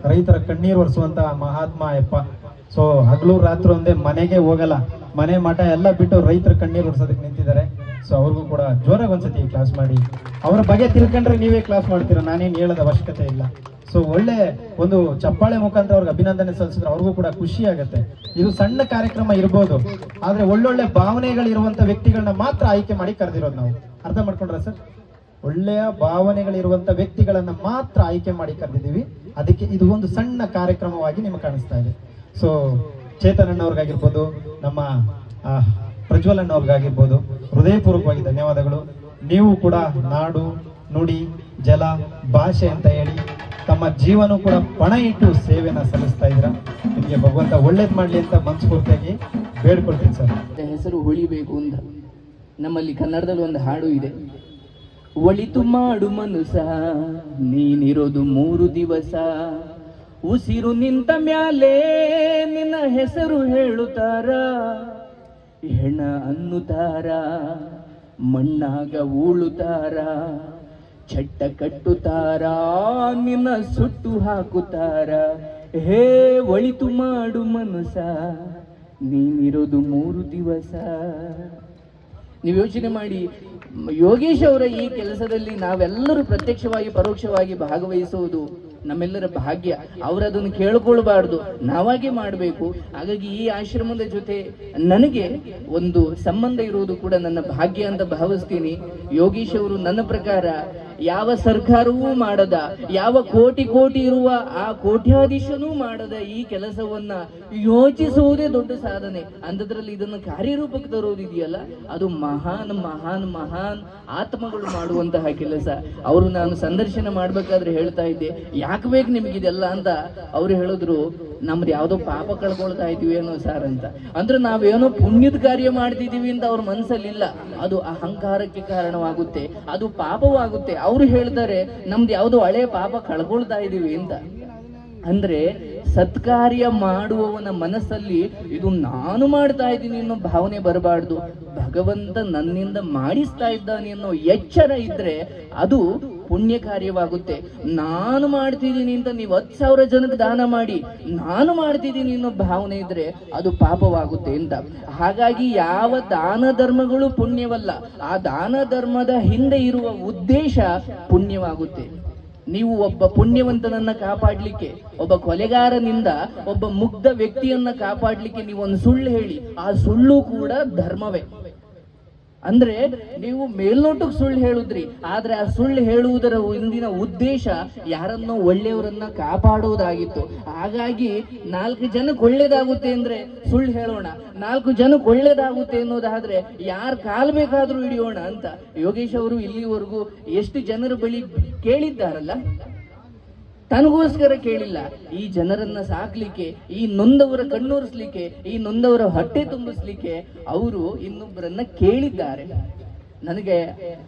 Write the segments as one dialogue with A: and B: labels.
A: ರೈತರ ಕಣ್ಣೀರು ಒರೆಸುವಂತ ಮಹಾತ್ಮ ಯಪ್ಪ. ಸೊ ಹಗಲು ರಾತ್ರಿ ಒಂದೇ ಮನೆಗೆ ಹೋಗಲ್ಲ, ಮನೆ ಮಠ ಎಲ್ಲ ಬಿಟ್ಟು ರೈತರ ಕಣ್ಣೀರು ಒರೆಸೋದಕ್ಕೆ ನಿಂತಿದ್ದಾರೆ. ಸೊ ಅವ್ರಿಗೂ ಕೂಡ ಜೋರಾಗಿ ಒಂದ್ಸತಿ ಕ್ಲಾಸ್ ಮಾಡಿ. ಅವರ ಬಗ್ಗೆ ತಿಳ್ಕೊಂಡ್ರೆ ನೀವೇ ಕ್ಲಾಸ್ ಮಾಡ್ತೀರಾ, ನಾನೇನು ಹೇಳೋದ ಅವಶ್ಯಕತೆ ಇಲ್ಲ. ಸೊ ಒಳ್ಳೆ ಒಂದು ಚಪ್ಪಾಳೆ ಮುಖಾಂತರ ಅವ್ರಿಗೆ ಅಭಿನಂದನೆ ಸಲ್ಲಿಸಿದ್ರೆ ಅವ್ರಿಗೂ ಕೂಡ ಖುಷಿ ಆಗುತ್ತೆ. ಇದು ಸಣ್ಣ ಕಾರ್ಯಕ್ರಮ ಇರ್ಬೋದು, ಆದ್ರೆ ಒಳ್ಳೊಳ್ಳೆ ಭಾವನೆಗಳಿರುವಂತ ವ್ಯಕ್ತಿಗಳನ್ನ ಮಾತ್ರ ಆಯ್ಕೆ ಮಾಡಿ ಕರೆದಿರೋದು ನಾವು. ಅರ್ಥ ಮಾಡ್ಕೊಂಡ್ರ ಸರ್? ಒಳ್ಳೆಯ ಭಾವನೆಗಳಿರುವಂತ ವ್ಯಕ್ತಿಗಳನ್ನ ಮಾತ್ರ ಆಯ್ಕೆ ಮಾಡಿ ಕರೆದಿದ್ದೀವಿ. ಅದಕ್ಕೆ ಇದು ಒಂದು ಸಣ್ಣ ಕಾರ್ಯಕ್ರಮವಾಗಿ ನಿಮಗೆ ಕಾಣಿಸ್ತಾ ಇದೆ. ಸೊ ಚೇತನ್ ಅಣ್ಣವ್ರಿಗಾಗಿರ್ಬೋದು, ನಮ್ಮ ಪ್ರಜ್ವಲ್ ಅಣ್ಣವ್ರಿಗಾಗಿರ್ಬೋದು ಹೃದಯಪೂರ್ವಕವಾಗಿ ಧನ್ಯವಾದಗಳು. ನೀವು ಕೂಡ ನಾಡು ನುಡಿ ಜಲ ಭಾಷೆ ಅಂತ ಹೇಳಿ ತಮ್ಮ ಜೀವನ ಕೂಡ ಪಣ ಇಟ್ಟು ಸೇವೆನ ಸಲ್ಲಿಸ್ತಾ ಇದ್ದೀರಾ. ನಿಮಗೆ ಭಗವಂತ ಒಳ್ಳೇದ್ ಮಾಡ್ಲಿ ಅಂತ ಮನಸ್ಫೂರ್ತಿಯಾಗಿ ಬೇಡ್ಕೊಳ್ತೀನಿ ಸರ್.
B: ಹೆಸರು ಉಳಿಬೇಕು ಅಂತ ನಮ್ಮಲ್ಲಿ ಕನ್ನಡದಲ್ಲಿ ಒಂದು ಹಾಡು ಇದೆ. ಒಳಿತು ಮಾಡು ಮನುಸ ನೀನಿರೋದು 3 ದಿವಸ, ಉಸಿರು ನಿಂತ ಮ್ಯಾಲೆ ನಿನ್ನ ಹೆಸರು ಹೇಳುತ್ತಾರ, ಹೆಣ ಅನ್ನುತ್ತಾರ, ಮಣ್ಣಾಗ ಉಳುತ್ತಾರ, ಚಟ್ಟ ಕಟ್ಟುತ್ತಾರ, ನಿನ್ನ ಸುಟ್ಟು ಹಾಕುತ್ತಾರ, ಹೇ ಒಳಿತು ಮಾಡು ಮನುಸ ನೀನಿರೋದು 3 ದಿವಸ. ನೀವು ಯೋಚನೆ ಮಾಡಿ, ಯೋಗೇಶ್ ಅವರ ಈ ಕೆಲಸದಲ್ಲಿ ನಾವೆಲ್ಲರೂ ಪ್ರತ್ಯಕ್ಷವಾಗಿ ಪರೋಕ್ಷವಾಗಿ ಭಾಗವಹಿಸುವುದು ನಮ್ಮೆಲ್ಲರ ಭಾಗ್ಯ. ಅವರದನ್ನು ಕೇಳ್ಕೊಳ್ಬಾರ್ದು, ನಾವಾಗೆ ಮಾಡಬೇಕು. ಹಾಗಾಗಿ ಈ ಆಶ್ರಮದ ಜೊತೆ ನನಗೆ ಒಂದು ಸಂಬಂಧ ಇರುವುದು ಕೂಡ ನನ್ನ ಭಾಗ್ಯ ಅಂತ ಭಾವಿಸ್ತೀನಿ. ಯೋಗೇಶ್ ಅವರು ನನ್ನ ಪ್ರಕಾರ ಯಾವ ಸರ್ಕಾರವೂ ಮಾಡದ, ಯಾವ ಕೋಟಿ ಇರುವ ಆ ಕೋಟ್ಯಾಧೀಶನೂ ಮಾಡದ ಈ ಕೆಲಸವನ್ನ ಯೋಚಿಸುವುದೇ ದೊಡ್ಡ ಸಾಧನೆ. ಅಂಥದ್ರಲ್ಲಿ ಇದನ್ನು ಕಾರ್ಯರೂಪಕ್ಕೆ ತರೋದಿದೆಯಲ್ಲ, ಅದು ಮಹಾನ್ ಮಹಾನ್ ಮಹಾನ್ ಆತ್ಮಗಳು ಮಾಡುವಂತಹ ಕೆಲಸ. ಅವರು ನಾನು ಸಂದರ್ಶನ ಮಾಡ್ಬೇಕಾದ್ರೆ ಹೇಳ್ತಾ ಇದ್ದೆ, ಯಾಕೆ ಬೇಕು ನಿಮಗಿದೆಲ್ಲ ಅಂತ. ಅವ್ರು ಹೇಳಿದ್ರು, ನಮ್ದು ಯಾವುದೋ ಪಾಪ ಕಳ್ಕೊಳ್ತಾ ಇದೀವಿ ಏನೋ ಸಾರ್ ಅಂತ. ಅಂದ್ರೆ ನಾವೇನೋ ಪುಣ್ಯದ ಕಾರ್ಯ ಮಾಡ್ತಿದೀವಿ ಅಂತ ಅವ್ರ ಮನಸ್ಸಲ್ಲಿಲ್ಲ. ಅದು ಅಹಂಕಾರಕ್ಕೆ ಕಾರಣವಾಗುತ್ತೆ, ಅದು ಪಾಪವಾಗುತ್ತೆ. ಅವರು ಹೇಳ್ತಾರೆ, ನಮ್ದು ಯಾವುದೋ ಹಳೆ ಪಾಪ ಕಳ್ಕೊಳ್ತಾ ಇದೀವಿ ಅಂತ. ಅಂದ್ರೆ ಸತ್ಕಾರ್ಯ ಮಾಡುವವನ ಮನಸ್ಸಲ್ಲಿ ಇದು ನಾನು ಮಾಡ್ತಾ ಇದ್ದೀನಿ ಅನ್ನೋ ಭಾವನೆ ಬರಬಾರ್ದು. ಭಗವಂತ ನನ್ನಿಂದ ಮಾಡಿಸ್ತಾ ಇದ್ದಾನೆ ಅನ್ನೋ ಎಚ್ಚರ ಇದ್ರೆ ಅದು ಪುಣ್ಯ ಕಾರ್ಯವಾಗುತ್ತೆ. ನಾನು ಮಾಡ್ತಿದ್ದೀನಿ ಅಂತ ನೀವು 10,000 ಜನಕ್ಕೆ ದಾನ ಮಾಡಿ, ನಾನು ಮಾಡ್ತಿದ್ದೀನಿ ಅನ್ನೋ ಭಾವನೆ ಇದ್ರೆ ಅದು ಪಾಪವಾಗುತ್ತೆ ಅಂತ. ಹಾಗಾಗಿ ಯಾವ ದಾನ ಧರ್ಮಗಳು ಪುಣ್ಯವಲ್ಲ, ಆ ದಾನ ಧರ್ಮದ ಹಿಂದೆ ಇರುವ ಉದ್ದೇಶ ಪುಣ್ಯವಾಗುತ್ತೆ. ನೀವು ಒಬ್ಬ ಪುಣ್ಯವಂತನನ್ನ ಕಾಪಾಡ್ಲಿಕ್ಕೆ, ಒಬ್ಬ ಕೊಲೆಗಾರನಿಂದ ಒಬ್ಬ ಮುಗ್ಧ ವ್ಯಕ್ತಿಯನ್ನ ಕಾಪಾಡ್ಲಿಕ್ಕೆ ನೀವು ಒಂದು ಸುಳ್ಳು ಹೇಳಿ, ಆ ಸುಳ್ಳು ಕೂಡ ಧರ್ಮವೇ. ಅಂದ್ರೆ ನೀವು ಮೇಲ್ನೋಟಕ್ಕೆ ಸುಳ್ಳು ಹೇಳುದ್ರಿ, ಆದ್ರೆ ಆ ಸುಳ್ಳು ಹೇಳುವುದರ ಹಿಂದಿನ ಉದ್ದೇಶ ಯಾರನ್ನೋ ಒಳ್ಳೆಯವರನ್ನ ಕಾಪಾಡುವುದಾಗಿತ್ತು. ಹಾಗಾಗಿ 4 ಜನಕ್ಕೆ ಒಳ್ಳೇದಾಗುತ್ತೆ ಅಂದ್ರೆ ಸುಳ್ಳು ಹೇಳೋಣ, 4 ಜನಕ್ಕೆ ಒಳ್ಳೇದಾಗುತ್ತೆ ಅನ್ನೋದಾದ್ರೆ ಯಾರು ಕಾಲ್ ಬೇಕಾದ್ರೂ ಹಿಡಿಯೋಣ ಅಂತ ಯೋಗೇಶ್ ಅವರು ಇಲ್ಲಿವರೆಗೂ ಎಷ್ಟು ಜನರ ಬಳಿ ಕೇಳಿದ್ದಾರಲ್ಲ, ತನಗೋಸ್ಕರ ಕೇಳಿಲ್ಲ. ಈ ಜನರನ್ನ ಸಾಕ್ಲಿಕ್ಕೆ, ಈ ನೊಂದವರ ಕಣ್ಣೋರಿಸ್ಲಿಕ್ಕೆ, ಈ ನೊಂದವರ ಹೊಟ್ಟೆ ತುಂಬಿಸ್ಲಿಕ್ಕೆ ಅವರು ಇನ್ನೊಬ್ಬರನ್ನ ಕೇಳಿದ್ದಾರೆ. ನನಗೆ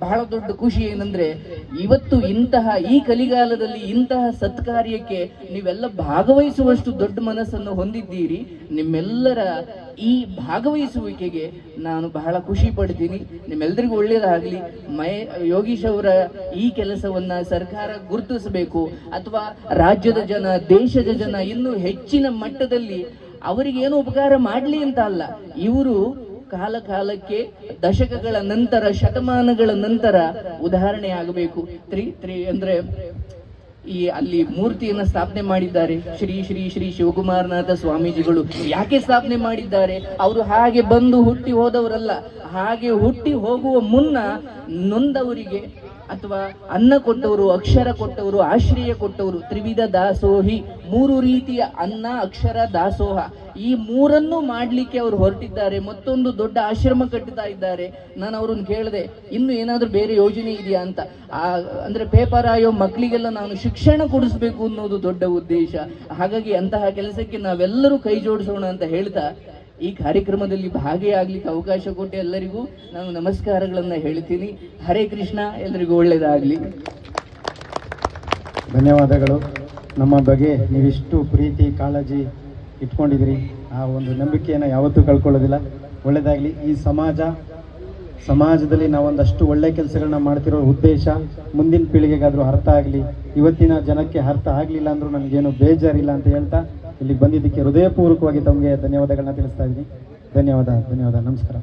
B: ಬಹಳ ದೊಡ್ಡ ಖುಷಿ ಏನಂದ್ರೆ, ಇವತ್ತು ಈ ಕಲಿಗಾಲದಲ್ಲಿ ಇಂತಹ ಸತ್ಕಾರ್ಯಕ್ಕೆ ನೀವೆಲ್ಲ ಭಾಗವಹಿಸುವಷ್ಟು ದೊಡ್ಡ ಮನಸ್ಸನ್ನು ಹೊಂದಿದ್ದೀರಿ. ನಿಮ್ಮೆಲ್ಲರ ಈ ಭಾಗವಹಿಸುವಿಕೆಗೆ ನಾನು ಬಹಳ ಖುಷಿ ಪಡ್ತೀನಿ. ನಿಮ್ಮೆಲ್ಲರಿಗೂ ಒಳ್ಳೇದಾಗ್ಲಿ. ಯೋಗೀಶ್ ಅವರ ಈ ಕೆಲಸವನ್ನ ಸರ್ಕಾರ ಗುರುತಿಸಬೇಕು, ಅಥವಾ ರಾಜ್ಯದ ಜನ, ದೇಶದ ಜನ ಇನ್ನೂ ಹೆಚ್ಚಿನ ಮಟ್ಟದಲ್ಲಿ ಅವರಿಗೇನು ಉಪಕಾರ ಮಾಡ್ಲಿ ಅಂತ ಅಲ್ಲ, ಇವರು ಕಾಲಕ್ಕೆ ದಶಕಗಳ ನಂತರ, ಶತಮಾನಗಳ ನಂತರ ಉದಾಹರಣೆ ಆಗಬೇಕು. ಅಂದ್ರೆ ಅಲ್ಲಿ ಮೂರ್ತಿಯನ್ನ ಸ್ಥಾಪನೆ ಮಾಡಿದ್ದಾರೆ ಶ್ರೀ ಶ್ರೀ ಶ್ರೀ ಶಿವಕುಮಾರನಾಥ ಸ್ವಾಮೀಜಿಗಳು. ಯಾಕೆ ಸ್ಥಾಪನೆ ಮಾಡಿದ್ದಾರೆ? ಅವರು ಹಾಗೆ ಬಂದು ಹುಟ್ಟಿ ಹೋದವರಲ್ಲ. ಹಾಗೆ ಹುಟ್ಟಿ ಹೋಗುವ ಮುನ್ನ ನೊಂದವರಿಗೆ ಅಥವಾ ಅನ್ನ ಕೊಟ್ಟವರು, ಅಕ್ಷರ ಕೊಟ್ಟವರು, ಆಶ್ರಯ ಕೊಟ್ಟವರು, ತ್ರಿವಿಧ ದಾಸೋಹಿ, 3 ರೀತಿಯ ಅನ್ನ, ಅಕ್ಷರ, ದಾಸೋಹ, ಈ 3 ಮಾಡ್ಲಿಕ್ಕೆ ಅವರು ಹೊರಟಿದ್ದಾರೆ. ಮತ್ತೊಂದು ದೊಡ್ಡ ಆಶ್ರಮ ಕಟ್ಟುತ್ತಾ ಇದ್ದಾರೆ. ನಾನು ಅವ್ರನ್ನ ಕೇಳಿದೆ, ಇನ್ನು ಏನಾದ್ರೂ ಬೇರೆ ಯೋಜನೆ ಇದೆಯಾ ಅಂತ. ಅಂದ್ರೆ ಪೇಪರ್ ಆಯೋ ಮಕ್ಕಳಿಗೆಲ್ಲ ನಾನು ಶಿಕ್ಷಣ ಕೊಡಿಸ್ಬೇಕು ಅನ್ನೋದು ದೊಡ್ಡ ಉದ್ದೇಶ. ಹಾಗಾಗಿ ಅಂತಹ ಕೆಲಸಕ್ಕೆ ನಾವೆಲ್ಲರೂ ಕೈ ಜೋಡಿಸೋಣ ಅಂತ ಹೇಳ್ತಾ ಈ ಕಾರ್ಯಕ್ರಮದಲ್ಲಿ ಭಾಗಿಯಾಗ್ಲಿಕ್ಕೆ ಅವಕಾಶ ಕೊಟ್ಟು ಎಲ್ಲರಿಗೂ ನಾನು ನಮಸ್ಕಾರಗಳನ್ನ ಹೇಳ್ತೀನಿ. ಹರೇ ಕೃಷ್ಣ, ಎಲ್ಲರಿಗೂ ಒಳ್ಳೆಯದಾಗ್ಲಿ.
A: ಧನ್ಯವಾದಗಳು. ನಮ್ಮ ಬಗ್ಗೆ ನೀವಿಷ್ಟು ಪ್ರೀತಿ ಕಾಳಜಿ ಇಟ್ಕೊಂಡಿದ್ದೀರಿ, ಆ ಒಂದು ನಂಬಿಕೆಯನ್ನು ಯಾವತ್ತೂ ಕಳ್ಕೊಳ್ಳೋದಿಲ್ಲ. ಒಳ್ಳೆಯದಾಗಲಿ. ಈ ಸಮಾಜದಲ್ಲಿ ನಾವೊಂದಷ್ಟು ಒಳ್ಳೆ ಕೆಲಸಗಳನ್ನ ಮಾಡ್ತಿರೋ ಉದ್ದೇಶ ಮುಂದಿನ ಪೀಳಿಗೆಗಾದರೂ ಅರ್ಥ ಆಗಲಿ. ಇವತ್ತಿನ ಜನಕ್ಕೆ ಅರ್ಥ ಆಗಲಿಲ್ಲ ಅಂದರೂ ನನಗೇನು ಬೇಜಾರಿಲ್ಲ ಅಂತ ಹೇಳ್ತಾ ಇಲ್ಲಿಗೆ ಬಂದಿದ್ದಕ್ಕೆ ಹೃದಯಪೂರ್ವಕವಾಗಿ ತಮಗೆ ಧನ್ಯವಾದಗಳನ್ನ ತಿಳಿಸ್ತಾ ಇದ್ದೀನಿ. ಧನ್ಯವಾದ. ನಮಸ್ಕಾರ.